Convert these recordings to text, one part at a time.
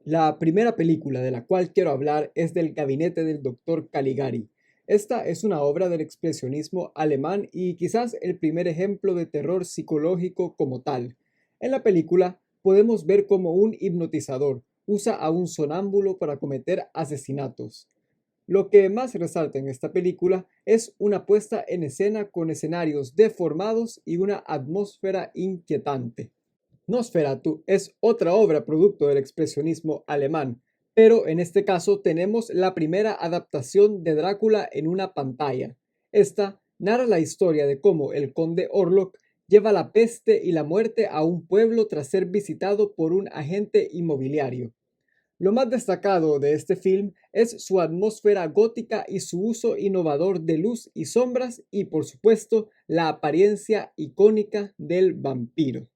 La primera película de la cual quiero hablar es del Gabinete del Doctor Caligari. Esta es una obra del expresionismo alemán y quizás el primer ejemplo de terror psicológico como tal. En la película podemos ver cómo un hipnotizador usa a un sonámbulo para cometer asesinatos. Lo que más resalta en esta película es una puesta en escena con escenarios deformados y una atmósfera inquietante. Nosferatu es otra obra producto del expresionismo alemán, pero en este caso tenemos la primera adaptación de Drácula en una pantalla. Esta narra la historia de cómo el conde Orlok lleva la peste y la muerte a un pueblo tras ser visitado por un agente inmobiliario. Lo más destacado de este film es su atmósfera gótica y su uso innovador de luz y sombras y por supuesto la apariencia icónica del vampiro.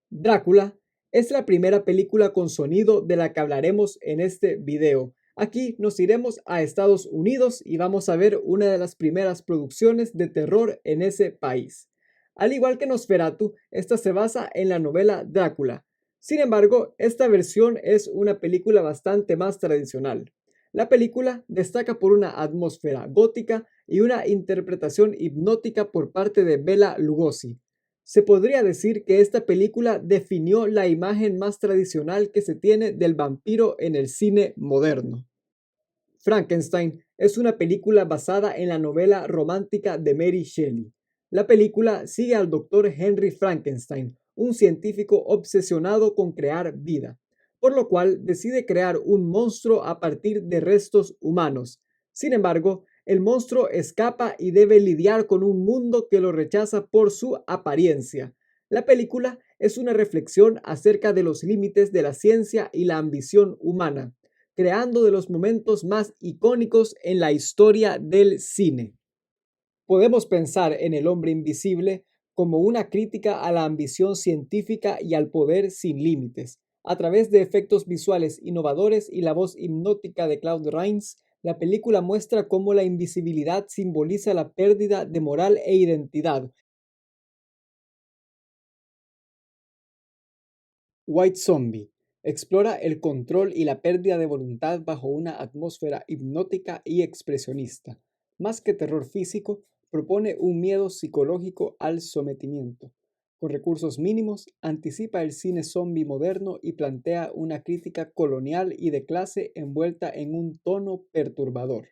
Drácula es la primera película con sonido de la que hablaremos en este video. Aquí nos iremos a Estados Unidos y vamos a ver una de las primeras producciones de terror en ese país. Al igual que Nosferatu, esta se basa en la novela Drácula. Sin embargo, esta versión es una película bastante más tradicional. La película destaca por una atmósfera gótica y una interpretación hipnótica por parte de Bela Lugosi. Se podría decir que esta película definió la imagen más tradicional que se tiene del vampiro en el cine moderno. Frankenstein es una película basada en la novela romántica de Mary Shelley. La película sigue al doctor Henry Frankenstein, un científico obsesionado con crear vida, por lo cual decide crear un monstruo a partir de restos humanos. Sin embargo, el monstruo escapa y debe lidiar con un mundo que lo rechaza por su apariencia. La película es una reflexión acerca de los límites de la ciencia y la ambición humana, creando de los momentos más icónicos en la historia del cine. Podemos pensar en El hombre invisible como una crítica a la ambición científica y al poder sin límites. A través de efectos visuales innovadores y la voz hipnótica de Claude Rains, la película muestra cómo la invisibilidad simboliza la pérdida de moral e identidad. White Zombie explora el control y la pérdida de voluntad bajo una atmósfera hipnótica y expresionista. Más que terror físico, propone un miedo psicológico al sometimiento. Con recursos mínimos, anticipa el cine zombie moderno y plantea una crítica colonial y de clase envuelta en un tono perturbador.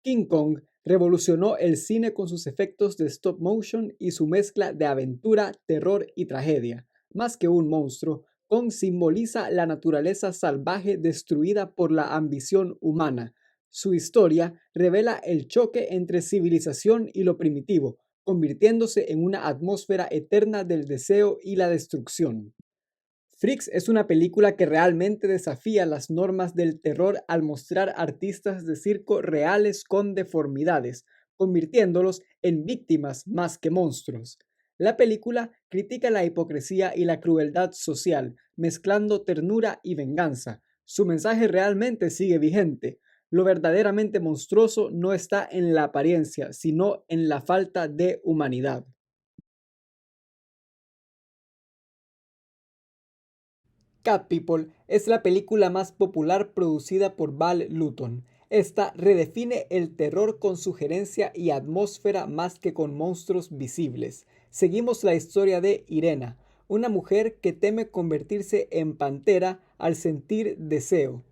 King Kong revolucionó el cine con sus efectos de stop motion y su mezcla de aventura, terror y tragedia. Más que un monstruo, Kong simboliza la naturaleza salvaje destruida por la ambición humana. Su historia revela el choque entre civilización y lo primitivo, convirtiéndose en una atmósfera eterna del deseo y la destrucción. Freaks es una película que realmente desafía las normas del terror al mostrar artistas de circo reales con deformidades, convirtiéndolos en víctimas más que monstruos. La película critica la hipocresía y la crueldad social, mezclando ternura y venganza. Su mensaje realmente sigue vigente. Lo verdaderamente monstruoso no está en la apariencia, sino en la falta de humanidad. Cat People es la película más popular producida por Val Luton. Esta redefine el terror con sugerencia y atmósfera más que con monstruos visibles. Seguimos la historia de Irena, una mujer que teme convertirse en pantera al sentir deseo.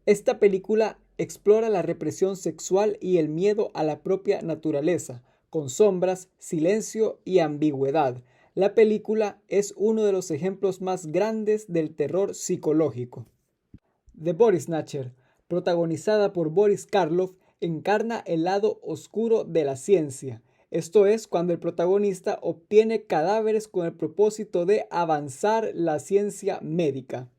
Esta película explora la represión sexual y el miedo a la propia naturaleza, con sombras, silencio y ambigüedad. La película es uno de los ejemplos más grandes del terror psicológico. The Body Snatcher, protagonizada por Boris Karloff, encarna el lado oscuro de la ciencia. Esto es cuando el protagonista obtiene cadáveres con el propósito de avanzar la ciencia médica.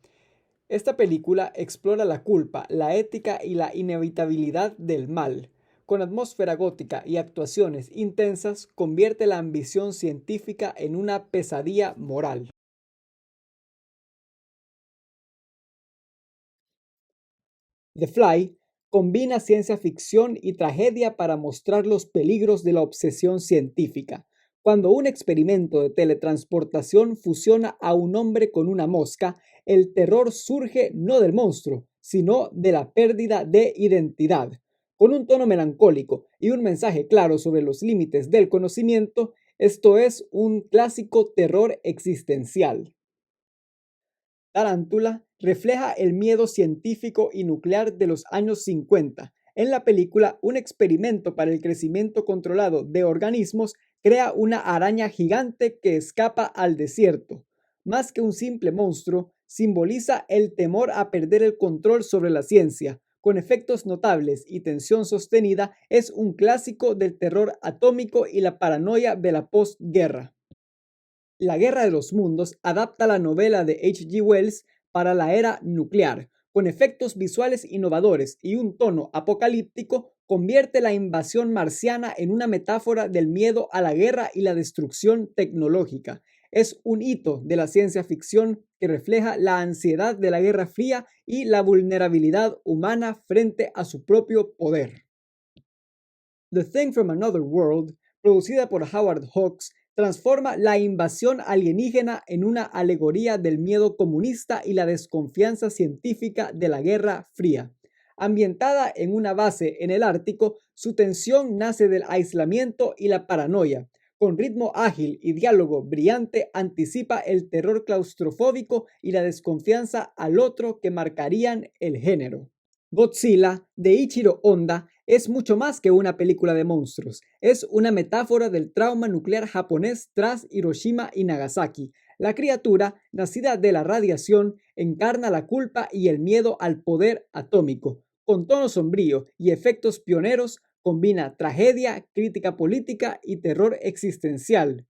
Esta película explora la culpa, la ética y la inevitabilidad del mal. Con atmósfera gótica y actuaciones intensas, convierte la ambición científica en una pesadilla moral. The Fly combina ciencia ficción y tragedia para mostrar los peligros de la obsesión científica. Cuando un experimento de teletransportación fusiona a un hombre con una mosca, el terror surge no del monstruo, sino de la pérdida de identidad. Con un tono melancólico y un mensaje claro sobre los límites del conocimiento, esto es un clásico terror existencial. Tarántula refleja el miedo científico y nuclear de los años 50. En la película, un experimento para el crecimiento controlado de organismos crea una araña gigante que escapa al desierto. Más que un simple monstruo, simboliza el temor a perder el control sobre la ciencia. Con efectos notables y tensión sostenida, es un clásico del terror atómico y la paranoia de la postguerra. La Guerra de los Mundos adapta la novela de H. G. Wells para la era nuclear. Con efectos visuales innovadores y un tono apocalíptico, convierte la invasión marciana en una metáfora del miedo a la guerra y la destrucción tecnológica. Es un hito de la ciencia ficción que refleja la ansiedad de la Guerra Fría y la vulnerabilidad humana frente a su propio poder. The Thing from Another World, producida por Howard Hawks, transforma la invasión alienígena en una alegoría del miedo comunista y la desconfianza científica de la Guerra Fría. Ambientada en una base en el Ártico, su tensión nace del aislamiento y la paranoia. Con ritmo ágil y diálogo brillante, anticipa el terror claustrofóbico y la desconfianza al otro que marcarían el género. Godzilla, de Ichiro Honda, es mucho más que una película de monstruos. Es una metáfora del trauma nuclear japonés tras Hiroshima y Nagasaki. La criatura, nacida de la radiación, encarna la culpa y el miedo al poder atómico. Con tono sombrío y efectos pioneros, combina tragedia, crítica política y terror existencial.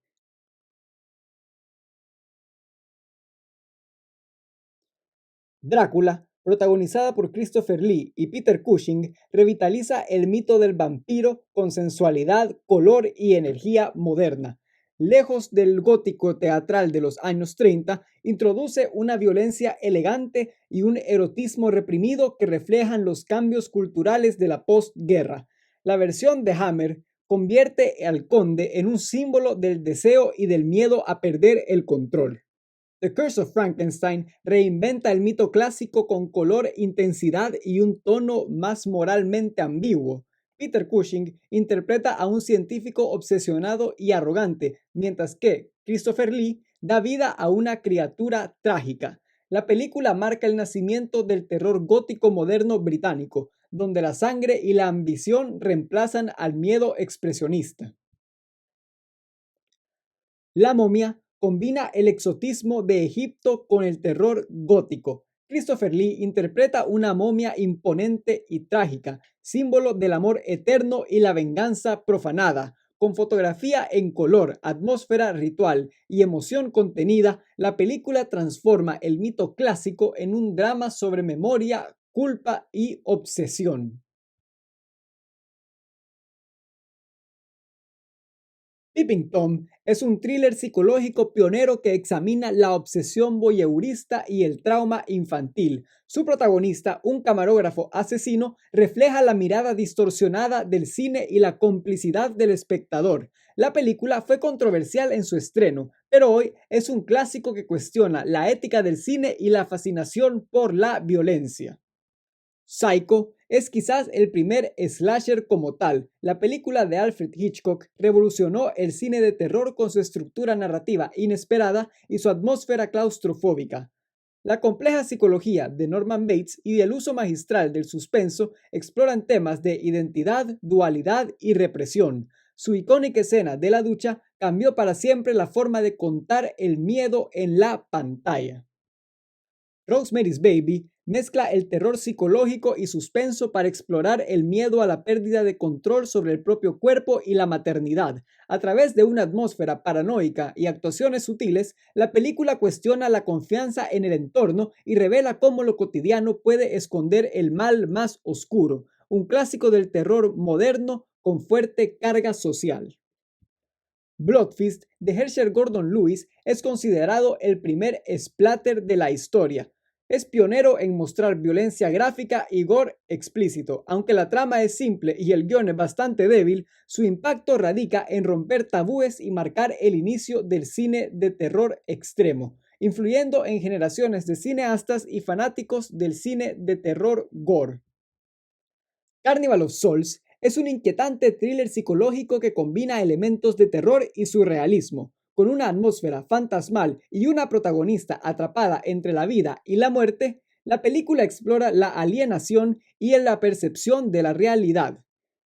Drácula, protagonizada por Christopher Lee y Peter Cushing, revitaliza el mito del vampiro con sensualidad, color y energía moderna. Lejos del gótico teatral de los años 30, introduce una violencia elegante y un erotismo reprimido que reflejan los cambios culturales de la postguerra. La versión de Hammer convierte al conde en un símbolo del deseo y del miedo a perder el control. The Curse of Frankenstein reinventa el mito clásico con color, intensidad y un tono más moralmente ambiguo. Peter Cushing interpreta a un científico obsesionado y arrogante, mientras que Christopher Lee da vida a una criatura trágica. La película marca el nacimiento del terror gótico moderno británico, donde la sangre y la ambición reemplazan al miedo expresionista. La momia combina el exotismo de Egipto con el terror gótico. Christopher Lee interpreta una momia imponente y trágica, símbolo del amor eterno y la venganza profanada. Con fotografía en color, atmósfera ritual y emoción contenida, la película transforma el mito clásico en un drama sobre memoria, culpa y obsesión. Peeping Tom es un thriller psicológico pionero que examina la obsesión voyeurista y el trauma infantil. Su protagonista, un camarógrafo asesino, refleja la mirada distorsionada del cine y la complicidad del espectador. La película fue controversial en su estreno, pero hoy es un clásico que cuestiona la ética del cine y la fascinación por la violencia. Psycho es quizás el primer slasher como tal. La película de Alfred Hitchcock revolucionó el cine de terror con su estructura narrativa inesperada y su atmósfera claustrofóbica. La compleja psicología de Norman Bates y el uso magistral del suspenso exploran temas de identidad, dualidad y represión. Su icónica escena de la ducha cambió para siempre la forma de contar el miedo en la pantalla. Rosemary's Baby mezcla el terror psicológico y suspenso para explorar el miedo a la pérdida de control sobre el propio cuerpo y la maternidad. A través de una atmósfera paranoica y actuaciones sutiles, la película cuestiona la confianza en el entorno y revela cómo lo cotidiano puede esconder el mal más oscuro. Un clásico del terror moderno con fuerte carga social. Bloodfist de Herschel Gordon Lewis es considerado el primer splatter de la historia. Es pionero en mostrar violencia gráfica y gore explícito. Aunque la trama es simple y el guión es bastante débil, su impacto radica en romper tabúes y marcar el inicio del cine de terror extremo, influyendo en generaciones de cineastas y fanáticos del cine de terror gore. Carnival of Souls es un inquietante thriller psicológico que combina elementos de terror y surrealismo. Con una atmósfera fantasmal y una protagonista atrapada entre la vida y la muerte, la película explora la alienación y la percepción de la realidad.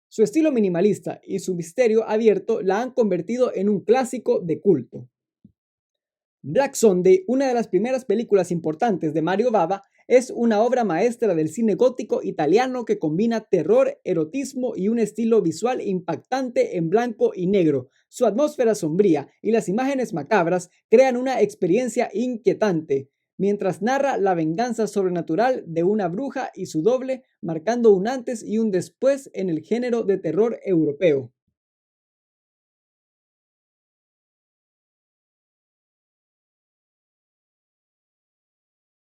Su estilo minimalista y su misterio abierto la han convertido en un clásico de culto. Black Sunday, una de las primeras películas importantes de Mario Bava, es una obra maestra del cine gótico italiano que combina terror, erotismo y un estilo visual impactante en blanco y negro. Su atmósfera sombría y las imágenes macabras crean una experiencia inquietante, mientras narra la venganza sobrenatural de una bruja y su doble, marcando un antes y un después en el género de terror europeo.